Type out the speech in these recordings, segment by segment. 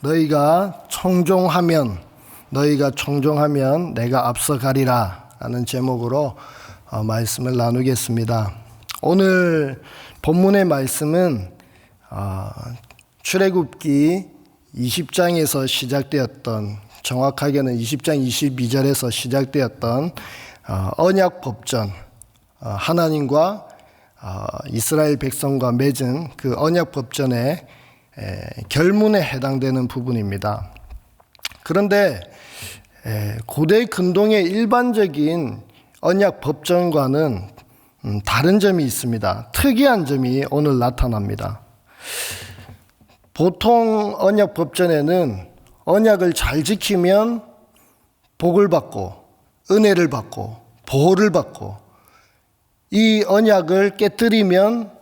너희가 청종하면 내가 앞서가리라 라는 제목으로 말씀을 나누겠습니다. 오늘 본문의 말씀은 출애굽기 20장에서 시작되었던, 정확하게는 20장 22절에서 시작되었던 언약 법전, 하나님과 이스라엘 백성과 맺은 그 언약 법전의 결문에 해당되는 부분입니다. 그런데 고대 근동의 일반적인 언약 법전과는 다른 점이 있습니다. 특이한 점이 오늘 나타납니다. 보통 언약 법전에는 언약을 잘 지키면 복을 받고 은혜를 받고 보호를 받고, 이 언약을 깨뜨리면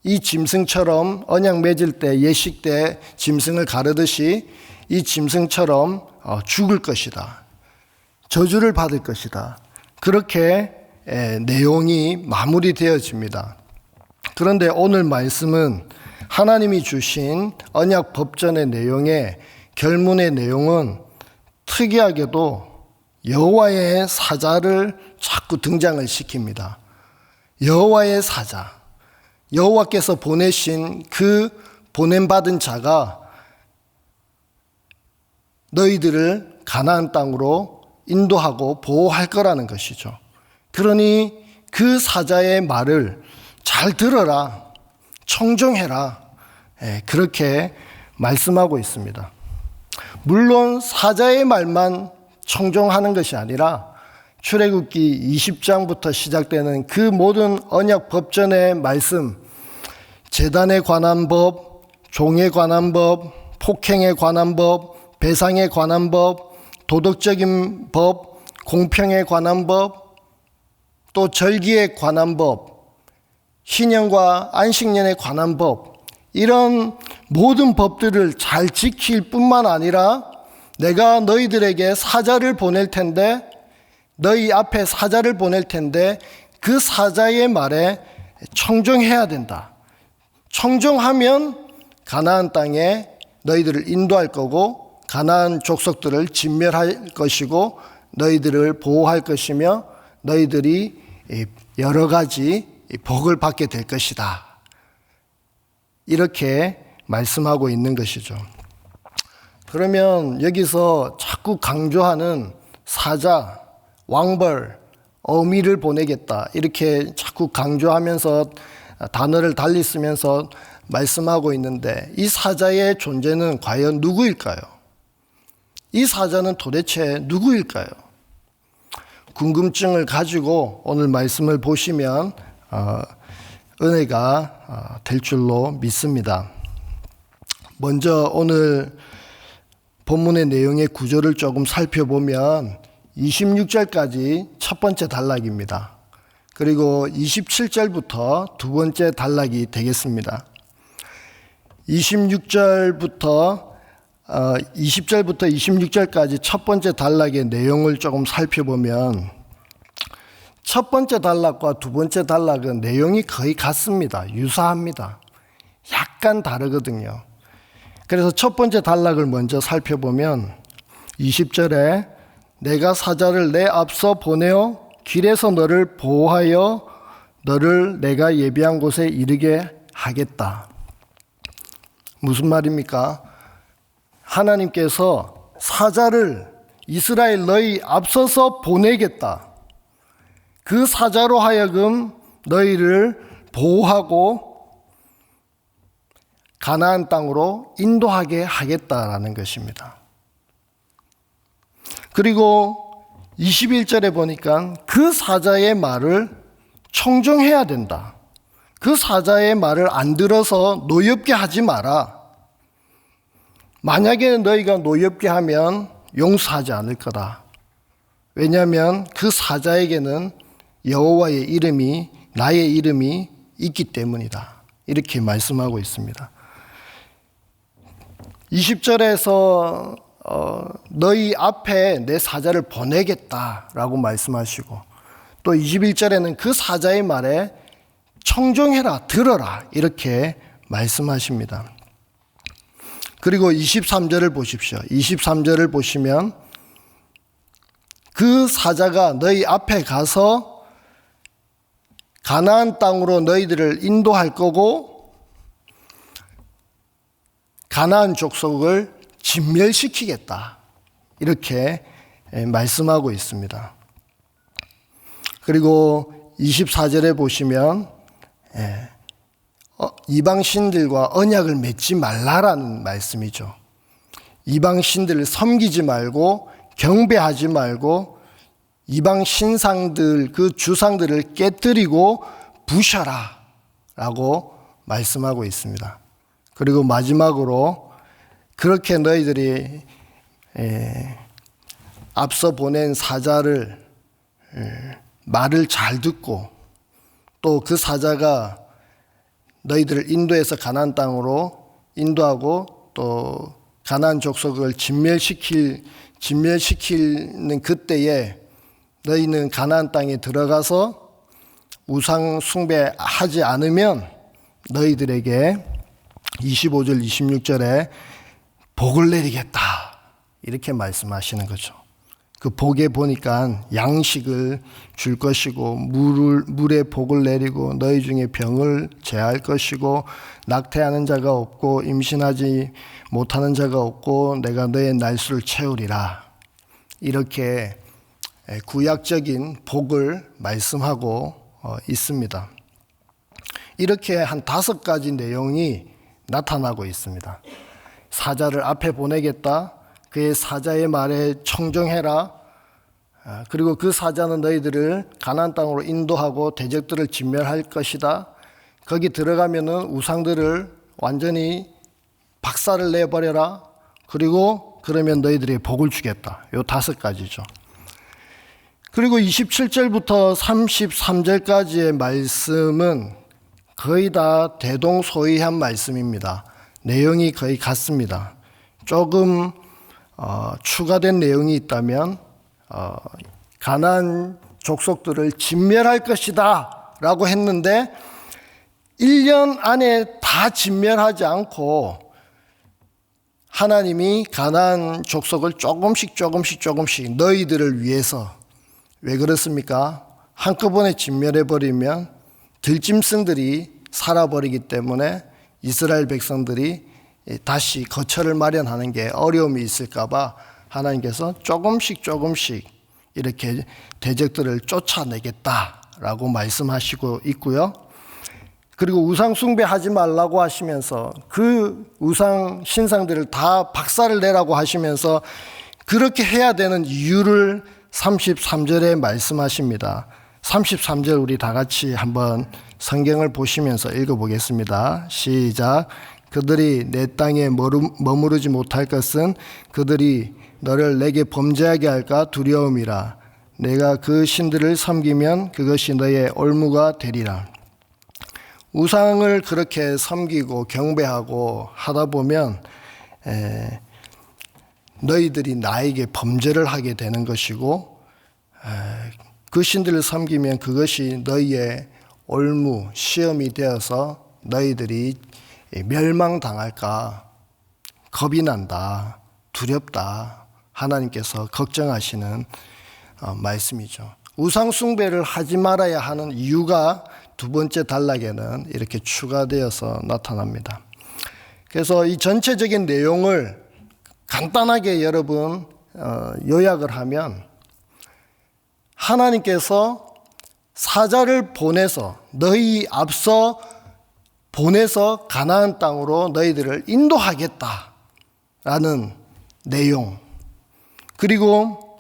이 짐승처럼 언약 맺을 때 예식 때 짐승을 가르듯이 이 짐승처럼 죽을 것이다, 저주를 받을 것이다, 그렇게 내용이 마무리되어집니다. 그런데 오늘 말씀은 하나님이 주신 언약 법전의 내용의 결문의 내용은 특이하게도 여호와의 사자를 자꾸 등장을 시킵니다. 여호와의 사자, 여호와께서 보내신 그 보냄받은 자가 너희들을 가나안 땅으로 인도하고 보호할 거라는 것이죠. 그러니 그 사자의 말을 잘 들어라, 청종해라, 그렇게 말씀하고 있습니다. 물론 사자의 말만 청종하는 것이 아니라 출애굽기 20장부터 시작되는 그 모든 언약 법전의 말씀, 제단에 관한 법, 종에 관한 법, 폭행에 관한 법, 배상에 관한 법, 도덕적인 법, 공평에 관한 법, 또 절기에 관한 법, 희년과 안식년에 관한 법, 이런 모든 법들을 잘 지킬 뿐만 아니라 내가 너희들에게 사자를 보낼 텐데, 너희 앞에 사자를 보낼 텐데 그 사자의 말에 청종해야 된다. 청종하면 가나안 땅에 너희들을 인도할 거고 가나안 족속들을 진멸할 것이고 너희들을 보호할 것이며 너희들이 여러 가지 복을 받게 될 것이다. 이렇게 말씀하고 있는 것이죠. 그러면 여기서 자꾸 강조하는 사자, 왕벌, 어미를 보내겠다, 이렇게 자꾸 강조하면서 단어를 달리 쓰면서 말씀하고 있는데, 이 사자의 존재는 과연 누구일까요? 이 사자는 도대체 누구일까요? 궁금증을 가지고 오늘 말씀을 보시면 은혜가 될 줄로 믿습니다. 먼저 오늘 본문의 내용의 구조를 조금 살펴보면 26절까지 첫 번째 단락입니다. 그리고 27절부터 두 번째 단락이 되겠습니다. 20절부터 26절까지 첫 번째 단락의 내용을 조금 살펴보면 첫 번째 단락과 두 번째 단락은 내용이 거의 같습니다. 유사합니다. 약간 다르거든요. 그래서 첫 번째 단락을 먼저 살펴보면 20절에 내가 사자를 내 앞서 보내어 길에서 너를 보호하여 너를 내가 예비한 곳에 이르게 하겠다. 무슨 말입니까? 하나님께서 사자를 이스라엘 너희 앞서서 보내겠다. 그 사자로 하여금 너희를 보호하고 가나안 땅으로 인도하게 하겠다라는 것입니다. 그리고 21절에 보니까 그 사자의 말을 청종해야 된다. 그 사자의 말을 안 들어서 노엽게 하지 마라. 만약에 너희가 노엽게 하면 용서하지 않을 거다. 왜냐하면 그 사자에게는 여호와의 이름이, 나의 이름이 있기 때문이다. 이렇게 말씀하고 있습니다. 20절에서 너희 앞에 내 사자를 보내겠다라고 말씀하시고, 또 21절에는 그 사자의 말에 청종해라, 들어라, 이렇게 말씀하십니다. 그리고 23절을 보십시오. 23절을 보시면 그 사자가 너희 앞에 가서 가나안 땅으로 너희들을 인도할 거고 가나안 족속을 진멸시키겠다. 이렇게 말씀하고 있습니다. 그리고 24절에 보시면 이방신들과 언약을 맺지 말라라는 말씀이죠. 이방신들을 섬기지 말고 경배하지 말고 이방 신상들 그 주상들을 깨뜨리고 부셔라 라고 말씀하고 있습니다. 그리고 마지막으로 그렇게 너희들이 앞서 보낸 사자를 말을 잘 듣고 또 그 사자가 너희들을 인도해서 가나안 땅으로 인도하고 또 가나안 족속을 진멸시키는 그때에 너희는 가나안 땅에 들어가서 우상 숭배하지 않으면 너희들에게 25절 26절에 복을 내리겠다 이렇게 말씀하시는 거죠. 그 복에 보니까 양식을 줄 것이고 물에 복을 내리고 너희 중에 병을 제할 것이고 낙태하는 자가 없고 임신하지 못하는 자가 없고 내가 너의 날수를 채우리라. 이렇게 구약적인 복을 말씀하고 있습니다. 이렇게 한 5가지 내용이 나타나고 있습니다. 사자를 앞에 보내겠다. 그의 사자의 말에 청정해라. 그리고 그 사자는 너희들을 가나안 땅으로 인도하고 대적들을 진멸할 것이다. 거기 들어가면은 우상들을 완전히 박살을 내버려라. 그리고 그러면 너희들이 복을 주겠다. 요 5가지죠. 그리고 27절부터 33절까지의 말씀은 거의 다 대동소이한 말씀입니다. 내용이 거의 같습니다. 조금 추가된 내용이 있다면 가나안 족속들을 진멸할 것이다 라고 했는데 1년 안에 다 진멸하지 않고 하나님이 가나안 족속을 조금씩 너희들을 위해서 왜 그렇습니까? 한꺼번에 진멸해버리면 들짐승들이 살아버리기 때문에 이스라엘 백성들이 다시 거처를 마련하는 게 어려움이 있을까봐 하나님께서 조금씩 이렇게 대적들을 쫓아내겠다라고 말씀하시고 있고요. 그리고 우상 숭배하지 말라고 하시면서 그 우상 신상들을 다 박살을 내라고 하시면서 그렇게 해야 되는 이유를 33절에 말씀하십니다. 33절 우리 다 같이 한번 성경을 보시면서 읽어보겠습니다. 시작. 그들이 내 땅에 머무르지 못할 것은 그들이 너를 내게 범죄하게 할까 두려움이라. 내가 그 신들을 섬기면 그것이 너의 올무가 되리라. 우상을 그렇게 섬기고 경배하고 하다 보면 너희들이 나에게 범죄를 하게 되는 것이고 그 신들을 섬기면 그것이 너희의 올무, 시험이 되어서 너희들이 멸망당할까 겁이 난다, 두렵다. 하나님께서 걱정하시는 말씀이죠. 우상 숭배를 하지 말아야 하는 이유가 2번째 단락에는 이렇게 추가되어서 나타납니다. 그래서 이 전체적인 내용을 간단하게 여러분 요약을 하면 하나님께서 사자를 보내서 너희 앞서 보내서 가나안 땅으로 너희들을 인도하겠다라는 내용, 그리고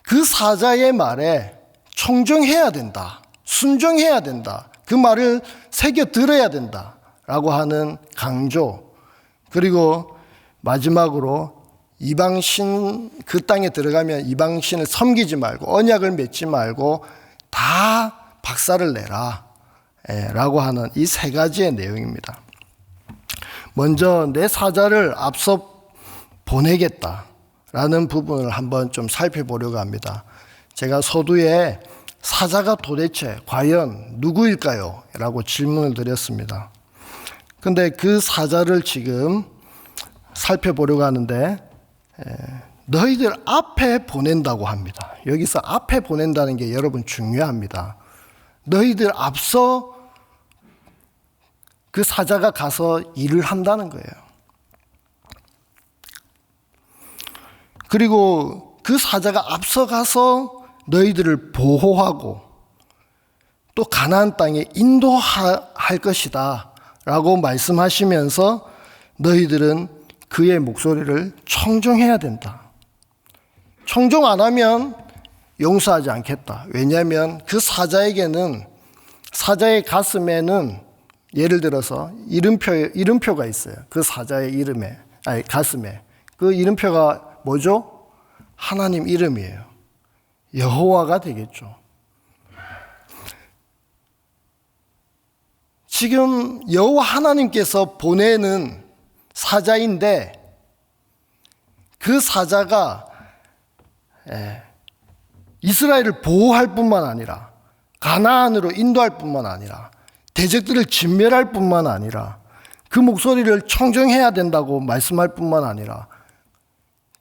그 사자의 말에 청정해야 된다, 순종해야 된다, 그 말을 새겨 들어야 된다라고 하는 강조, 그리고 마지막으로 이방신 그 땅에 들어가면 이방신을 섬기지 말고 언약을 맺지 말고 다 박살을 내라 라고 하는 이 3가지의 내용입니다. 먼저 내 사자를 앞서 보내겠다라는 부분을 한번 좀 살펴보려고 합니다. 제가 서두에 사자가 도대체 과연 누구일까요? 라고 질문을 드렸습니다. 근데 그 사자를 지금 살펴보려고 하는데 너희들 앞에 보낸다고 합니다. 여기서 앞에 보낸다는 게 여러분 중요합니다. 너희들 앞서 그 사자가 가서 일을 한다는 거예요. 그리고 그 사자가 앞서 가서 너희들을 보호하고 또 가나안 땅에 인도할 것이다 라고 말씀하시면서 너희들은 그의 목소리를 청종해야 된다. 청종 안 하면 용서하지 않겠다. 왜냐하면 그 사자에게는, 사자의 가슴에는 예를 들어서 이름표가 있어요. 그 사자의 가슴에. 그 이름표가 뭐죠? 하나님 이름이에요. 여호와가 되겠죠. 지금 여호와 하나님께서 보내는 사자인데 그 사자가 이스라엘을 보호할 뿐만 아니라 가나안으로 인도할 뿐만 아니라 대적들을 진멸할 뿐만 아니라 그 목소리를 청정해야 된다고 말씀할 뿐만 아니라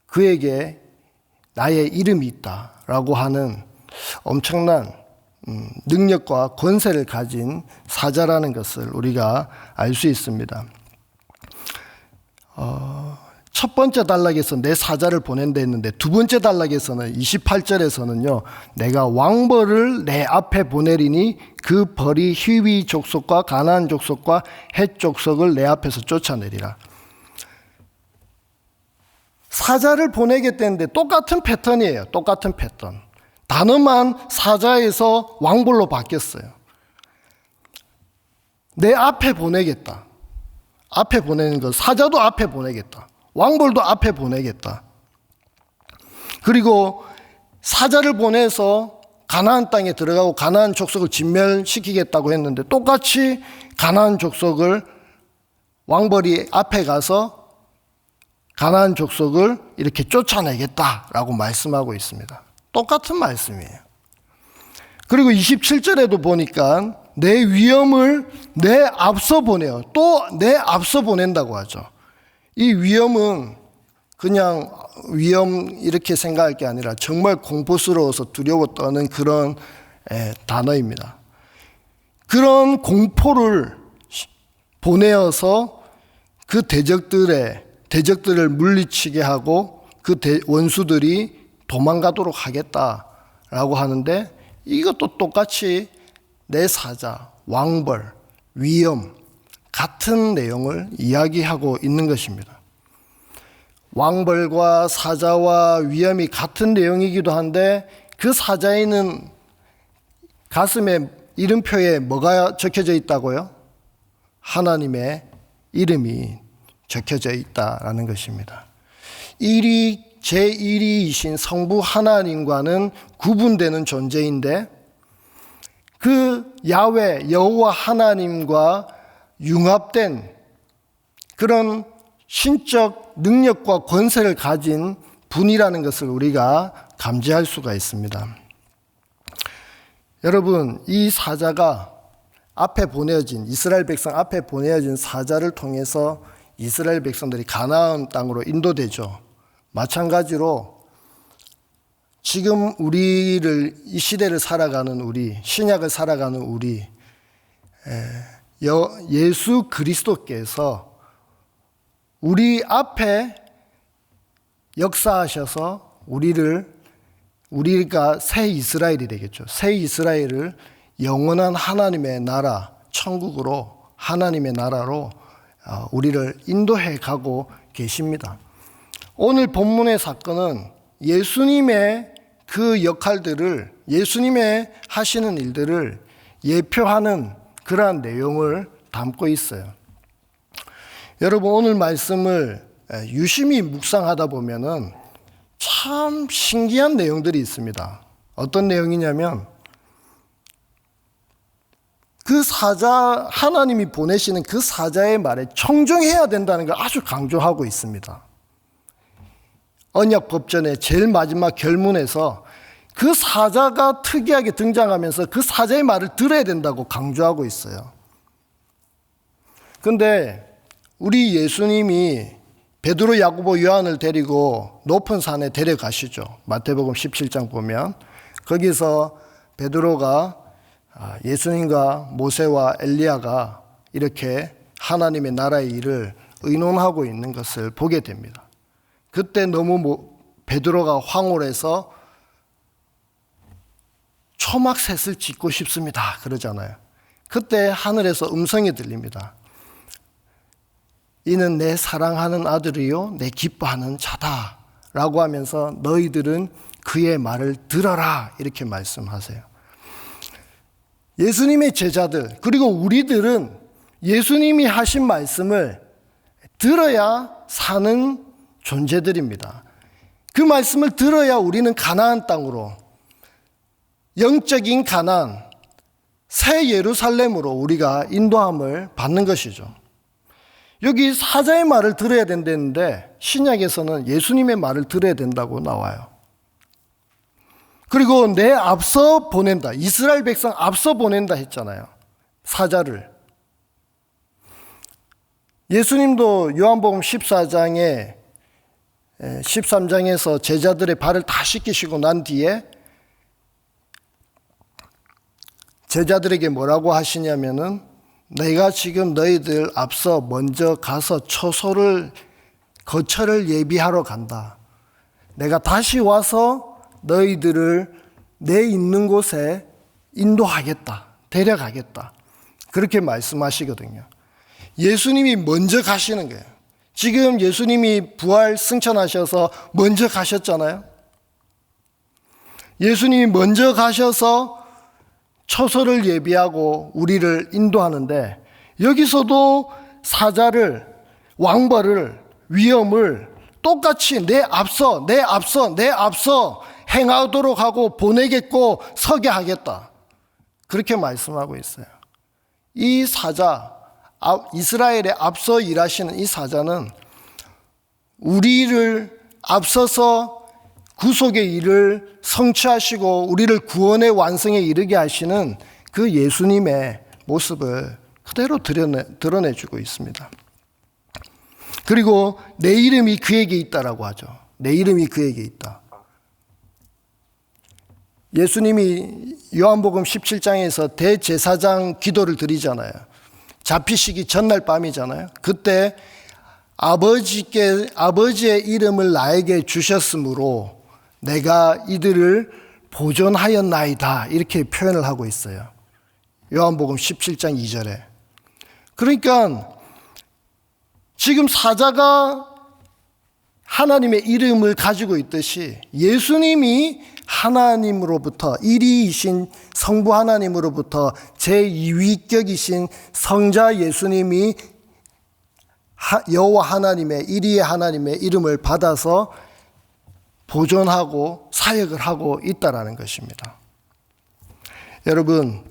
그에게 나의 이름이 있다라고 하는 엄청난 능력과 권세를 가진 사자라는 것을 우리가 알 수 있습니다. 첫 번째 단락에서 내 사자를 보낸다 했는데 두 번째 단락에서는 28절에서는요. 내가 왕벌을 내 앞에 보내리니 그 벌이 히위 족속과 가나안 족속과 헷 족속을 내 앞에서 쫓아내리라. 사자를 보내겠다는데 똑같은 패턴이에요. 똑같은 패턴. 단어만 사자에서 왕벌로 바뀌었어요. 내 앞에 보내겠다. 앞에 보내는 것, 사자도 앞에 보내겠다. 왕벌도 앞에 보내겠다. 그리고 사자를 보내서 가나안 땅에 들어가고 가나안 족속을 진멸시키겠다고 했는데 똑같이 가나안 족속을 왕벌이 앞에 가서 가나안 족속을 이렇게 쫓아내겠다라고 말씀하고 있습니다. 똑같은 말씀이에요. 그리고 27절에도 보니까 내 위엄을 내 앞서 보내요. 또 내 앞서 보낸다고 하죠. 이 위엄은 그냥 위엄 이렇게 생각할 게 아니라 정말 공포스러워서 두려워 떠는 그런 단어입니다. 그런 공포를 보내어서 그 대적들을 물리치게 하고 그 원수들이 도망가도록 하겠다라고 하는데 이것도 똑같이 내 사자, 왕벌, 위엄 같은 내용을 이야기하고 있는 것입니다. 왕벌과 사자와 위엄이 같은 내용이기도 한데 그 사자에는 가슴에 이름표에 뭐가 적혀져 있다고요? 하나님의 이름이 적혀져 있다라는 것입니다. 제1위이신 성부 하나님과는 구분되는 존재인데 그 야훼 여호와 하나님과 융합된 그런 신적 능력과 권세를 가진 분이라는 것을 우리가 감지할 수가 있습니다. 여러분, 이 사자가 앞에 보내어진 이스라엘 백성 앞에 보내어진 사자를 통해서 이스라엘 백성들이 가나안 땅으로 인도되죠. 마찬가지로 지금 이 시대를 살아가는 우리, 신약을 살아가는 우리, 예수 그리스도께서 우리 앞에 역사하셔서 우리가 새 이스라엘이 되겠죠. 새 이스라엘을 영원한 하나님의 나라, 천국으로, 하나님의 나라로 우리를 인도해 가고 계십니다. 오늘 본문의 사건은 예수님의 그 역할들을, 예수님의 하시는 일들을 예표하는 그러한 내용을 담고 있어요. 여러분, 오늘 말씀을 유심히 묵상하다 보면은 참 신기한 내용들이 있습니다. 어떤 내용이냐면 그 사자, 하나님이 보내시는 그 사자의 말에 청종해야 된다는 걸 아주 강조하고 있습니다. 언약 법전의 제일 마지막 결문에서 그 사자가 특이하게 등장하면서 그 사자의 말을 들어야 된다고 강조하고 있어요. 그런데 우리 예수님이 베드로, 야고보, 요한을 데리고 높은 산에 데려가시죠. 마태복음 17장 보면 거기서 베드로가 예수님과 모세와 엘리야가 이렇게 하나님의 나라의 일을 의논하고 있는 것을 보게 됩니다. 그때 너무 베드로가 황홀해서 초막셋을 짓고 싶습니다 그러잖아요. 그때 하늘에서 음성이 들립니다. 이는 내 사랑하는 아들이요 내 기뻐하는 자다 라고 하면서 너희들은 그의 말을 들어라 이렇게 말씀하세요. 예수님의 제자들 그리고 우리들은 예수님이 하신 말씀을 들어야 사는 존재들입니다. 그 말씀을 들어야 우리는 가나안 땅으로, 영적인 가나안, 새 예루살렘으로 우리가 인도함을 받는 것이죠. 여기 사자의 말을 들어야 된다는데 신약에서는 예수님의 말을 들어야 된다고 나와요. 그리고 내 앞서 보낸다. 이스라엘 백성 앞서 보낸다 했잖아요. 사자를. 예수님도 요한복음 14장에 13장에서 제자들의 발을 다 씻기시고 난 뒤에 제자들에게 뭐라고 하시냐면은 내가 지금 너희들 앞서 먼저 가서 거처를 예비하러 간다. 내가 다시 와서 너희들을 내 있는 곳에 인도하겠다. 데려가겠다. 그렇게 말씀하시거든요. 예수님이 먼저 가시는 거예요. 지금 예수님이 부활 승천하셔서 먼저 가셨잖아요. 예수님이 먼저 가셔서 처소를 예비하고 우리를 인도하는데 여기서도 사자를, 왕벌을, 위험을 똑같이 내 앞서 행하도록 하고 보내겠고 서게 하겠다. 그렇게 말씀하고 있어요. 이 사자, 이스라엘에 앞서 일하시는 이 사자는 우리를 앞서서 구속의 일을 성취하시고 우리를 구원의 완성에 이르게 하시는 그 예수님의 모습을 그대로 드러내주고 있습니다. 그리고 내 이름이 그에게 있다라고 하죠. 내 이름이 그에게 있다. 예수님이 요한복음 17장에서 대제사장 기도를 드리잖아요. 잡히시기 전날 밤이잖아요. 그때 아버지의 이름을 나에게 주셨으므로 내가 이들을 보존하였나이다 이렇게 표현을 하고 있어요. 요한복음 17장 2절에. 그러니까 지금 사자가 하나님의 이름을 가지고 있듯이 예수님이 하나님으로부터 1위이신 성부 하나님으로부터 제2위격이신 성자 예수님이 여호와 하나님의 1위의 하나님의 이름을 받아서 보존하고 사역을 하고 있다라는 것입니다. 여러분,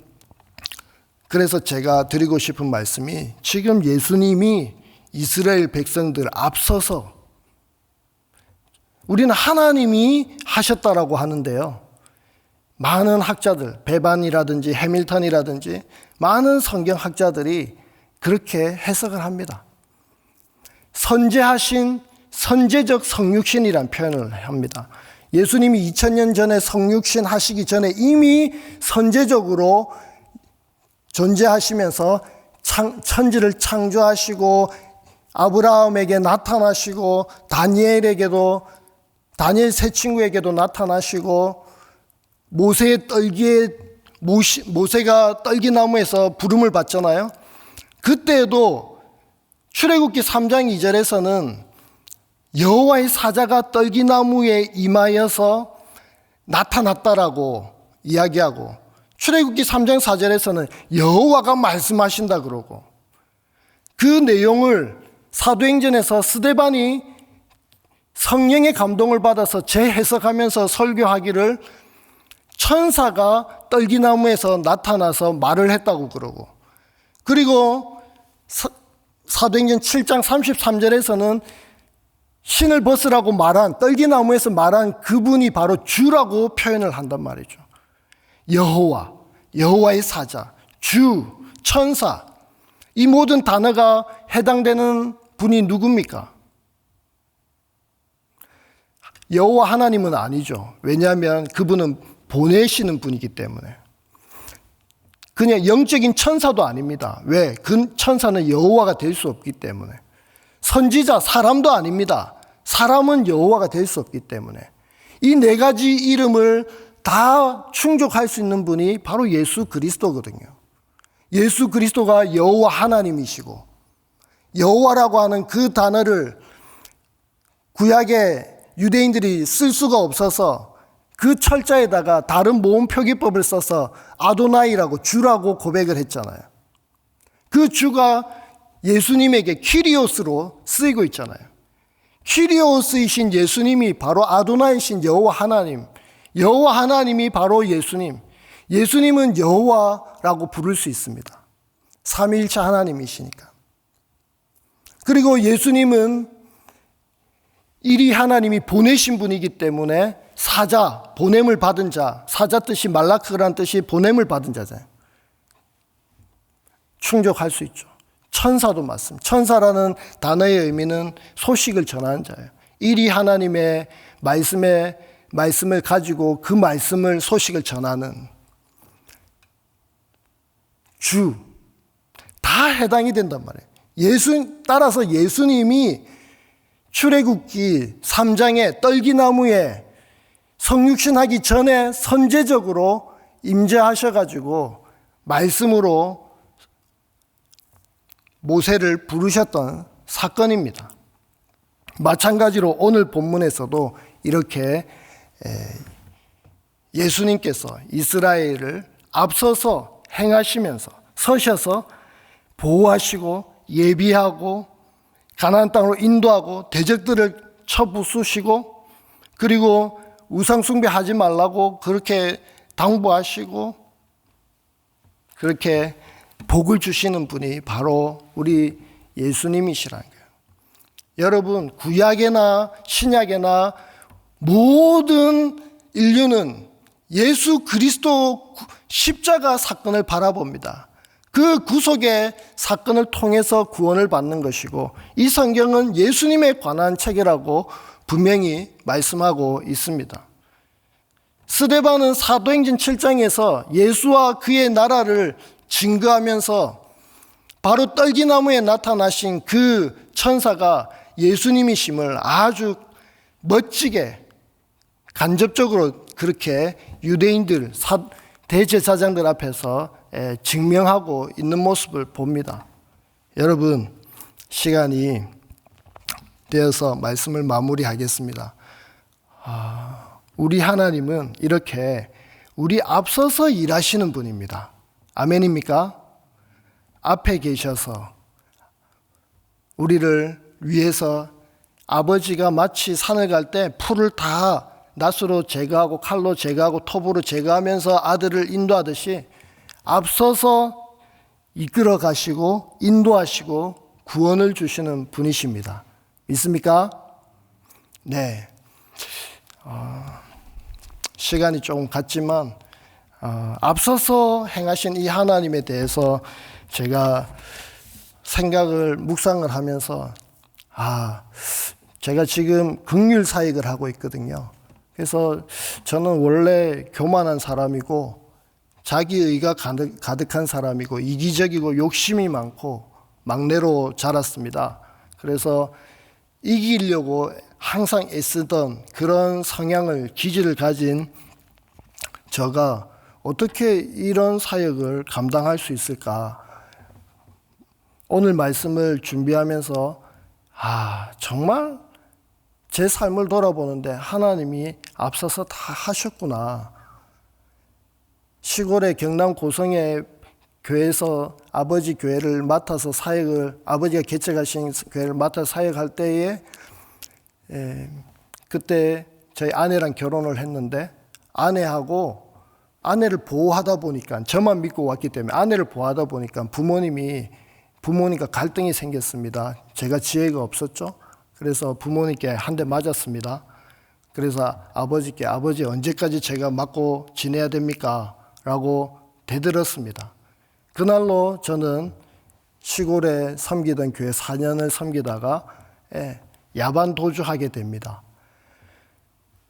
그래서 제가 드리고 싶은 말씀이 지금 예수님이 이스라엘 백성들 앞서서 우리는 하나님이 하셨다라고 하는데요. 많은 학자들, 베반이라든지 해밀턴이라든지 많은 성경학자들이 그렇게 해석을 합니다. 선제하신 선제적 성육신이란 표현을 합니다. 예수님이 2000년 전에 성육신 하시기 전에 이미 선제적으로 존재하시면서 천지를 창조하시고 아브라함에게 나타나시고 다니엘 세 친구에게도 나타나시고 모세가 떨기나무에서 부름을 받잖아요. 그때도 출애굽기 3장 2절에서는 여호와의 사자가 떨기나무에 임하여서 나타났다라고 이야기하고 출애굽기 3장 4절에서는 여호와가 말씀하신다 그러고 그 내용을 사도행전에서 스데반이 성령의 감동을 받아서 재해석하면서 설교하기를 천사가 떨기나무에서 나타나서 말을 했다고 그러고 그리고 사도행전 7장 33절에서는 신을 벗으라고 말한 떨기나무에서 말한 그분이 바로 주라고 표현을 한단 말이죠. 여호와의 사자, 주, 천사 이 모든 단어가 해당되는 분이 누굽니까? 여호와 하나님은 아니죠. 왜냐하면 그분은 보내시는 분이기 때문에. 그냥 영적인 천사도 아닙니다. 왜? 그 천사는 여호와가 될 수 없기 때문에. 선지자, 사람도 아닙니다. 사람은 여호와가 될 수 없기 때문에. 이 네 가지 이름을 다 충족할 수 있는 분이 바로 예수 그리스도거든요. 예수 그리스도가 여호와 하나님이시고, 여호와라고 하는 그 단어를 구약에 유대인들이 쓸 수가 없어서 그 철자에다가 다른 모음 표기법을 써서 아도나이라고, 주라고 고백을 했잖아요. 그 주가 예수님에게 키리오스로 쓰이고 있잖아요. 키리오스이신 예수님이 바로 아도나이신 여호와 하나님, 여호와 하나님이 바로 예수님, 예수님은 여호와라고 부를 수 있습니다. 삼위일체 하나님이시니까. 그리고 예수님은 이리 하나님이 보내신 분이기 때문에 사자, 보냄을 받은 자, 사자 뜻이 말라크라는 뜻이 보냄을 받은 자잖아요. 충족할 수 있죠. 천사도 맞습니다. 천사라는 단어의 의미는 소식을 전하는 자예요. 이리 하나님의 말씀을 가지고 그 말씀을, 소식을 전하는 주, 다 해당이 된단 말이에요. 따라서 예수님이 출애굽기 3장에 떨기나무에 성육신하기 전에 선제적으로 임재하셔가지고 말씀으로 모세를 부르셨던 사건입니다. 마찬가지로 오늘 본문에서도 이렇게 예수님께서 이스라엘을 앞서서 행하시면서 서셔서 보호하시고 예비하고 가나안 땅으로 인도하고 대적들을 쳐부수시고, 그리고 우상 숭배하지 말라고 그렇게 당부하시고 그렇게 복을 주시는 분이 바로 우리 예수님이시라는 거예요. 여러분, 구약에나 신약에나 모든 인류는 예수 그리스도 십자가 사건을 바라봅니다. 그 구속의 사건을 통해서 구원을 받는 것이고, 이 성경은 예수님에 관한 책이라고 분명히 말씀하고 있습니다. 스데반은 사도행전 7장에서 예수와 그의 나라를 증거하면서 바로 떨기나무에 나타나신 그 천사가 예수님이심을 아주 멋지게 간접적으로 그렇게 유대인들, 대제사장들 앞에서 증명하고 있는 모습을 봅니다. 여러분, 시간이 되어서 말씀을 마무리하겠습니다. 우리 하나님은 이렇게 우리 앞서서 일하시는 분입니다. 아멘입니까? 앞에 계셔서 우리를 위해서, 아버지가 마치 산을 갈 때 풀을 다 낫으로 제거하고 칼로 제거하고 톱으로 제거하면서 아들을 인도하듯이 앞서서 이끌어 가시고 인도하시고 구원을 주시는 분이십니다. 믿습니까? 네. 시간이 조금 갔지만 앞서서 행하신 이 하나님에 대해서 제가 묵상을 하면서 제가 지금 긍휼 사역을 하고 있거든요. 그래서 저는 원래 교만한 사람이고 자기의가 가득한 사람이고 이기적이고 욕심이 많고 막내로 자랐습니다. 그래서 이기려고 항상 애쓰던 그런 성향을, 기질을 가진 저가 어떻게 이런 사역을 감당할 수 있을까? 오늘 말씀을 준비하면서 정말 제 삶을 돌아보는데 하나님이 앞서서 다 하셨구나. 시골의 경남 고성의 교회에서 아버지 교회를 맡아서 아버지가 개척하신 교회를 맡아서 사역할 때에 그때 저희 아내랑 결혼을 했는데, 아내를 보호하다 보니까, 저만 믿고 왔기 때문에 아내를 보호하다 보니까 부모님과 갈등이 생겼습니다. 제가 지혜가 없었죠. 그래서 부모님께 한 대 맞았습니다. 그래서 아버지 언제까지 제가 맞고 지내야 됩니까? 라고 대들었습니다. 그날로 저는 시골에 섬기던 교회 4년을 섬기다가 야반 도주하게 됩니다.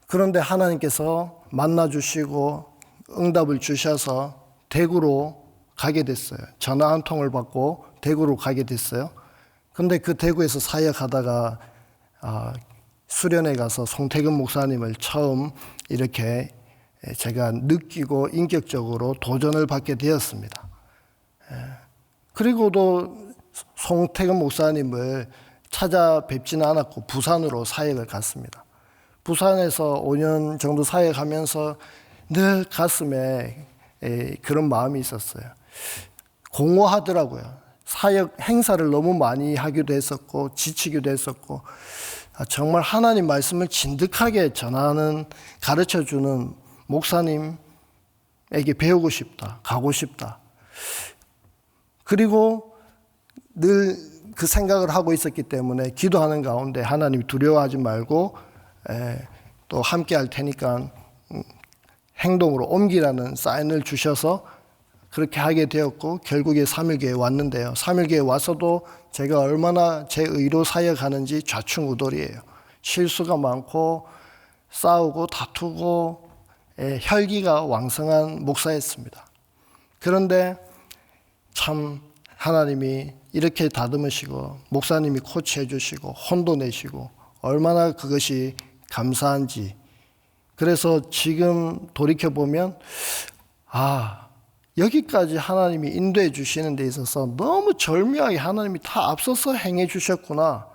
그런데 하나님께서 만나주시고 응답을 주셔서 대구로 가게 됐어요. 전화 한 통을 받고 대구로 가게 됐어요. 근데 그 대구에서 사역하다가 수련회 가서 송태근 목사님을 처음 이렇게 제가 느끼고 인격적으로 도전을 받게 되었습니다. 그리고도 송태근 목사님을 찾아뵙지는 않았고 부산으로 사역을 갔습니다. 부산에서 5년 정도 사역하면서 늘 가슴에 그런 마음이 있었어요. 공허하더라고요. 사역 행사를 너무 많이 하기도 했었고 지치기도 했었고 정말 하나님 말씀을 진득하게 전하는 가르쳐주는 목사님에게 배우고 싶다. 가고 싶다. 그리고 늘 그 생각을 하고 있었기 때문에 기도하는 가운데 하나님 두려워하지 말고 또 함께 할 테니까 행동으로 옮기라는 사인을 주셔서 그렇게 하게 되었고 결국에 3일교회에 왔는데요. 3일교회에 와서도 제가 얼마나 제 의로 사역하는지 좌충우돌이에요. 실수가 많고 싸우고 다투고 혈기가 왕성한 목사였습니다. 그런데 참 하나님이 이렇게 다듬으시고 목사님이 코치해 주시고 혼도 내시고 얼마나 그것이 감사한지. 그래서 지금 돌이켜보면 여기까지 하나님이 인도해 주시는 데 있어서 너무 절묘하게 하나님이 다 앞서서 행해 주셨구나.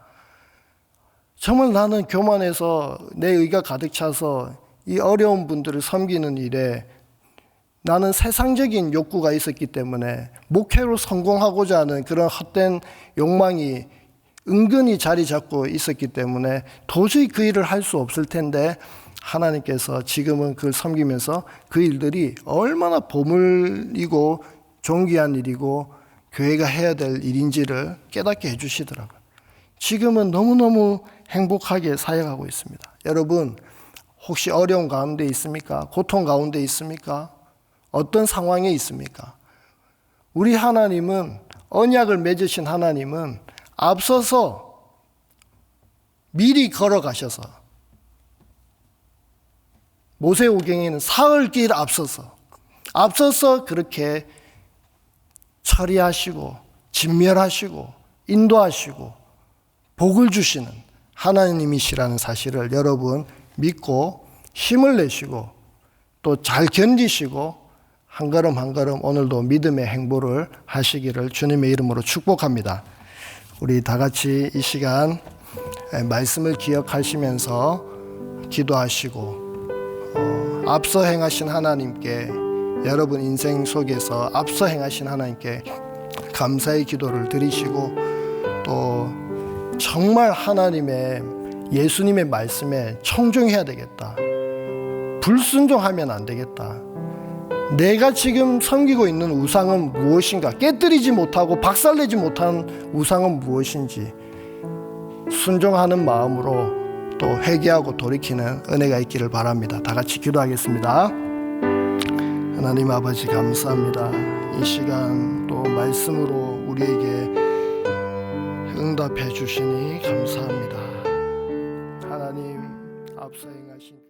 정말 나는 교만해서 내 의가 가득 차서 이 어려운 분들을 섬기는 일에 나는 세상적인 욕구가 있었기 때문에 목회로 성공하고자 하는 그런 헛된 욕망이 은근히 자리 잡고 있었기 때문에 도저히 그 일을 할 수 없을 텐데 하나님께서 지금은 그걸 섬기면서 그 일들이 얼마나 보물이고 존귀한 일이고 교회가 해야 될 일인지를 깨닫게 해주시더라고요. 지금은 너무너무 행복하게 사역하고 있습니다. 여러분 혹시 어려운 가운데 있습니까? 고통 가운데 있습니까? 어떤 상황에 있습니까? 우리 하나님은 언약을 맺으신 하나님은 앞서서 미리 걸어가셔서 모세오경에는 사흘길 앞서서 그렇게 처리하시고 진멸하시고 인도하시고 복을 주시는 하나님이시라는 사실을 여러분 믿고 힘을 내시고 또 잘 견디시고 한 걸음 한 걸음 오늘도 믿음의 행보를 하시기를 주님의 이름으로 축복합니다. 우리 다 같이 이 시간 말씀을 기억하시면서 기도하시고 앞서 행하신 하나님께 여러분 인생 속에서 앞서 행하신 하나님께 감사의 기도를 드리시고 또 정말 하나님의 예수님의 말씀에 청종해야 되겠다. 불순종하면 안 되겠다. 내가 지금 섬기고 있는 우상은 무엇인가? 깨뜨리지 못하고 박살내지 못한 우상은 무엇인지 순종하는 마음으로 또 회개하고 돌이키는 은혜가 있기를 바랍니다. 다 같이 기도하겠습니다. 하나님 아버지 감사합니다. 이 시간 또 말씀으로 우리에게 응답해 주시니 감사합니다. 하나님 앞서 행하신